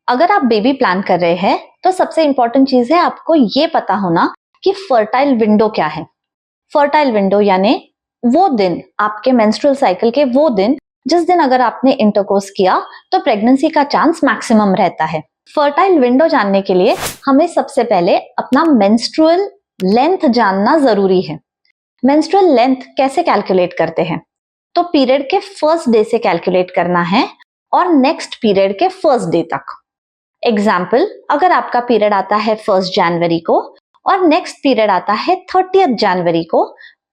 अगर आप baby plan कर रहे हैं तो सबसे इंपॉर्टेंट चीज है आपको ये पता होना कि फर्टाइल विंडो क्या है। फर्टाइल विंडो यानी वो दिन, आपके मेंस्ट्रुअल साइकिल के वो दिन जिस दिन अगर आपने इंटरकोर्स किया तो प्रेगनेंसी का चांस मैक्सिमम रहता है। फर्टाइल विंडो जानने के लिए हमें सबसे पहले अपना मेंस्ट्रुअल लेंथ जानना जरूरी है। मेंस्ट्रुअल लेंथ कैसे कैलकुलेट करते हैं? तो पीरियड के फर्स्ट डे से कैलकुलेट करना है और नेक्स्ट पीरियड के फर्स्ट डे तक। एग्जाम्पल, अगर आपका पीरियड आता है 1 जनवरी को और नेक्स्ट पीरियड आता है 30 जनवरी को,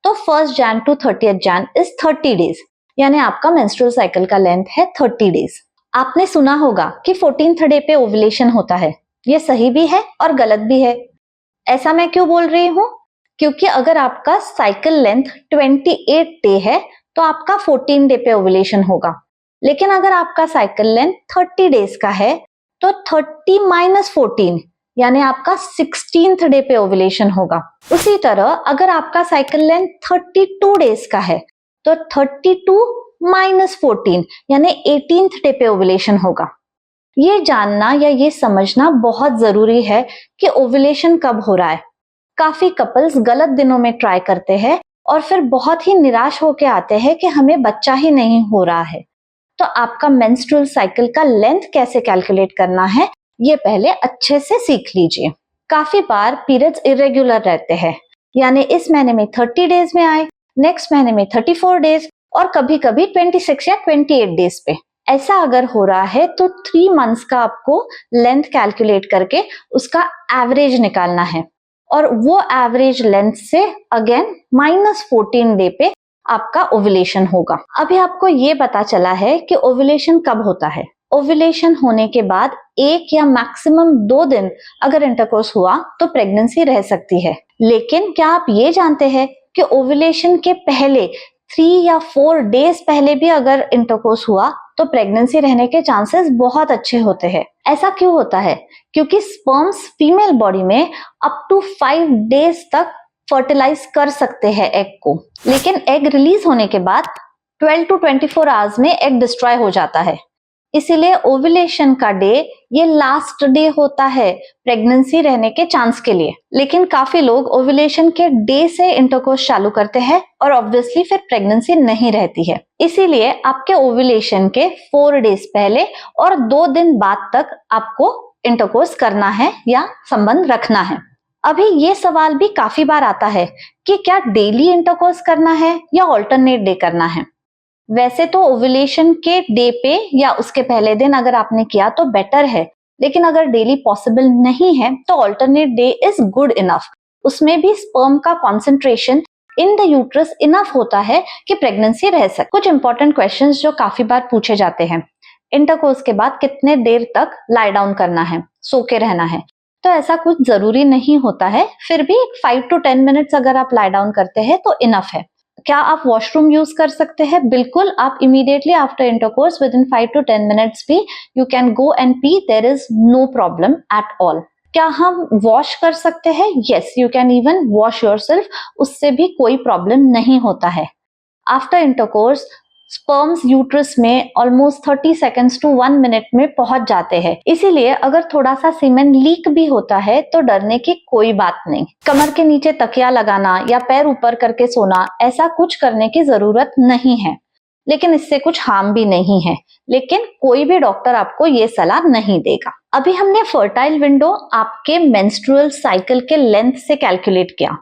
तो 1 जन टू 30 जन इज 30 डेज, यानी आपका मेंस्ट्रुअल साइकिल का लेंथ है 30 डेज। आपने सुना होगा कि 14th डे पे ओव्यूलेशन होता है। ये सही भी है और गलत भी है। ऐसा मैं क्यों बोल रही हूँ? क्योंकि अगर आपका साइकिल लेंथ 28 डे है तो आपका 14 डे पे ओव्यूलेशन होगा, लेकिन अगर आपका साइकिल लेंथ 30 डेज का है तो 30 माइनस 14 यानी आपका 16th डे पे ओव्यूलेशन होगा। उसी तरह अगर आपका साइकिल लेंथ 32 डेज का है तो 32 माइनस 14 यानी 18th डे पे ओव्यूलेशन होगा। ये जानना या ये समझना बहुत जरूरी है कि ओव्यूलेशन कब हो रहा है। काफी कपल्स गलत दिनों में ट्राई करते हैं और फिर बहुत ही निराश होके आते हैं कि हमें बच्चा ही नहीं हो रहा है। तो आपका मेंस्ट्रुअल साइकिल का लेंथ कैसे कैलकुलेट करना है ये पहले अच्छे से सीख लीजिए। काफी बार पीरियड्स इरेगुलर रहते हैं, यानी इस महीने में 30 डेज में आए, नेक्स्ट महीने में 34 डेज और कभी कभी 26 या 28 डेज पे। ऐसा अगर हो रहा है तो 3 मंथ्स का आपको लेंथ कैलकुलेट करके उसका एवरेज निकालना है और वो एवरेज लेंथ से अगेन -14 डे पे आपका ओव्यूलेशन होगा। अभी आपको ये पता चला है कि ओव्यूलेशन कब होता है। ओव्यूलेशन होने के बाद 1 या मैक्सिमम 2 दिन अगर इंटरकोर्स हुआ तो प्रेगनेंसी रह सकती है। लेकिन क्या आप ये जानते हैं कि ओव्यूलेशन के पहले 3 या 4 डेज पहले भी अगर इंटरकोर्स हुआ तो प्रेगनेंसी रहने के चांसेस बहुत अच्छे होते हैं। ऐसा क्यों होता है? क्योंकि स्पर्म्स फीमेल बॉडी में अप टू 5 डेज तक फर्टिलाइज कर सकते हैं एग को, लेकिन एग रिलीज होने के बाद 12 to 24 आवर्स में एग डिस्ट्रॉय हो जाता है। इसीलिए ओव्यूलेशन का डे ये लास्ट डे होता है प्रेगनेंसी रहने के चांस के लिए। लेकिन काफी लोग ओव्यूलेशन के डे से इंटरकोर्स चालू करते हैं और ऑब्वियसली फिर प्रेगनेंसी नहीं रहती है। इसीलिए आपके ओव्यूलेशन के 4 डेज पहले और 2 दिन बाद तक आपको इंटरकोर्स करना है या संबंध रखना है। अभी ये सवाल भी काफी बार आता है कि क्या डेली इंटरकोर्स करना है या ऑल्टरनेट डे करना है। वैसे तो ओव्यूलेशन के डे पे या उसके पहले दिन अगर आपने किया तो बेटर है, लेकिन अगर डेली पॉसिबल नहीं है तो alternate day is good enough. उसमें भी स्पर्म का concentration in the uterus enough होता है कि प्रेगनेंसी रह सके। कुछ इंपॉर्टेंट क्वेश्चंस जो काफी बार पूछे जाते हैं, इंटरकोर्स के बाद कितने देर तक लाई डाउन करना है, सो के रहना है। तो ऐसा कुछ जरूरी नहीं होता है, फिर भी 5 to 10 मिनट्स अगर आप लाई डाउन करते हैं तो इनफ है। क्या आप वॉशरूम यूज कर सकते हैं? बिल्कुल, आप immediately after intercourse within 5 to 10 minutes भी you can go and pee, there is no problem at all. क्या हम वॉश कर सकते हैं? Yes, you can even wash yourself, उससे भी कोई प्रॉब्लम नहीं होता है। आफ्टर इंटरकोर्स स्पर्म्स यूट्रस में ऑलमोस्ट 30 सेकेंड्स टू 1 मिनट में पहुंच जाते हैं। इसीलिए अगर थोड़ा सा सीमेन लीक भी होता है तो डरने की कोई बात नहीं। कमर के नीचे तकिया लगाना या पैर ऊपर करके सोना, ऐसा कुछ करने की जरूरत नहीं है, लेकिन इससे कुछ हार्म भी नहीं है। लेकिन कोई भी डॉक्टर आपको ये सलाह नहीं देगा। अभी हमने फर्टाइल विंडो आपके मेंस्ट्रुअल साइकिल के लेंथ से कैलकुलेट किया,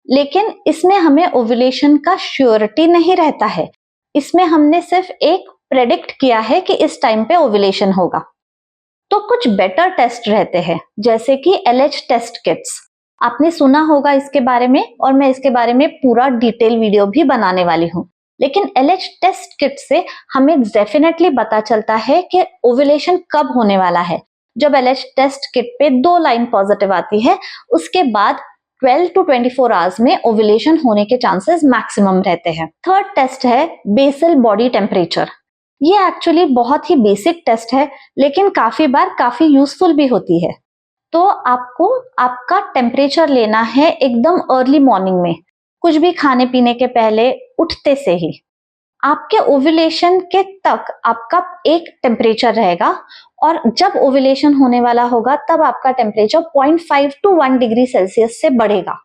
लेकिन इसमें हमें ओव्यूलेशन का श्योरिटी नहीं रहता है। इसमें हमने सिर्फ एक प्रेडिक्ट किया है कि इस टाइम पे ओव्यूलेशन होगा। तो कुछ बेटर टेस्ट रहते हैं, जैसे कि LH टेस्ट किट्स। आपने सुना होगा इसके बारे में और मैं इसके बारे में पूरा डिटेल वीडियो भी बनाने वाली हूँ। लेकिन LH टेस्ट किट से हमें डेफिनेटली पता चलता है कि ओव्यूलेशन कब होने वाला है। जब LH टेस्ट किट पे 2 लाइन पॉजिटिव आती है, उसके बाद 12 to 24 आवर्स में ओव्यूलेशन होने के चांसेस मैक्सिमम रहते हैं। थर्ड टेस्ट है बेसल बॉडी टेम्परेचर। ये एक्चुअली बहुत ही बेसिक टेस्ट है, लेकिन काफी बार काफी यूजफुल भी होती है। तो आपको आपका टेम्परेचर लेना है एकदम अर्ली मॉर्निंग में, कुछ भी खाने पीने के पहले, उठते से ही। आपके ओव्यूलेशन के तक आपका एक टेम्परेचर रहेगा और जब ओव्यूलेशन होने वाला होगा तब आपका टेम्परेचर 0.5 to 1 डिग्री सेल्सियस से बढ़ेगा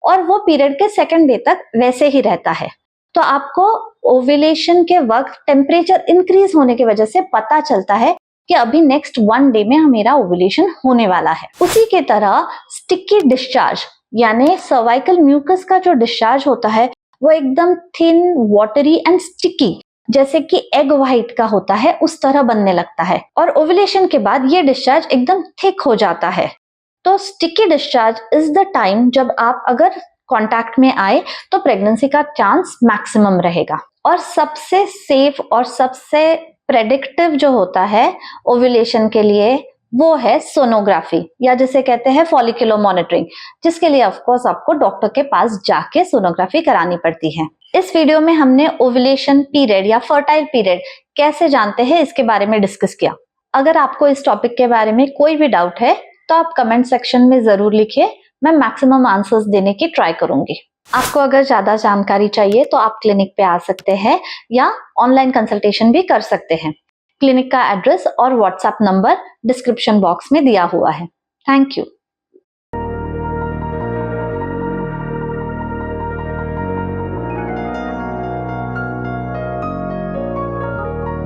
और वो पीरियड के सेकंड डे तक वैसे ही रहता है। तो आपको ओव्यूलेशन के वक्त टेम्परेचर इंक्रीज होने की वजह से पता चलता है कि अभी नेक्स्ट 1 डे में मेरा ओव्यूलेशन होने वाला है। उसी के तरह स्टिकी डिस्चार्ज यानी सर्वाइकल म्यूकस का जो डिस्चार्ज होता है वो एकदम थिन, वाटरी एंड स्टिकी, जैसे कि एग व्हाइट का होता है उस तरह बनने लगता है और ओव्यूलेशन के बाद ये डिस्चार्ज एकदम थिक हो जाता है। तो sticky discharge is the time जब आप अगर कांटेक्ट में आए तो प्रेगनेंसी का चांस मैक्सिमम रहेगा। और सबसे सेफ और सबसे प्रेडिक्टिव जो होता है ओव्यूलेशन के लिए वो है सोनोग्राफी या जिसे कहते हैं फॉलिकुलर मॉनिटरिंग, जिसके लिए ऑफ कोर्स आपको डॉक्टर के पास जाके सोनोग्राफी करानी पड़ती है। इस वीडियो में हमने ओव्यूलेशन पीरियड या फर्टाइल पीरियड कैसे जानते हैं इसके बारे में डिस्कस किया। अगर आपको इस टॉपिक के बारे में कोई भी डाउट है तो आप कमेंट सेक्शन में जरूर लिखिए, मैं मैक्सिमम आंसर्स देने की ट्राई करूंगी। आपको अगर ज्यादा जानकारी चाहिए तो आप क्लिनिक पे आ सकते हैं या ऑनलाइन कंसल्टेशन भी कर सकते हैं। क्लिनिक का एड्रेस और व्हाट्सएप नंबर डिस्क्रिप्शन बॉक्स में दिया हुआ है। Thank you.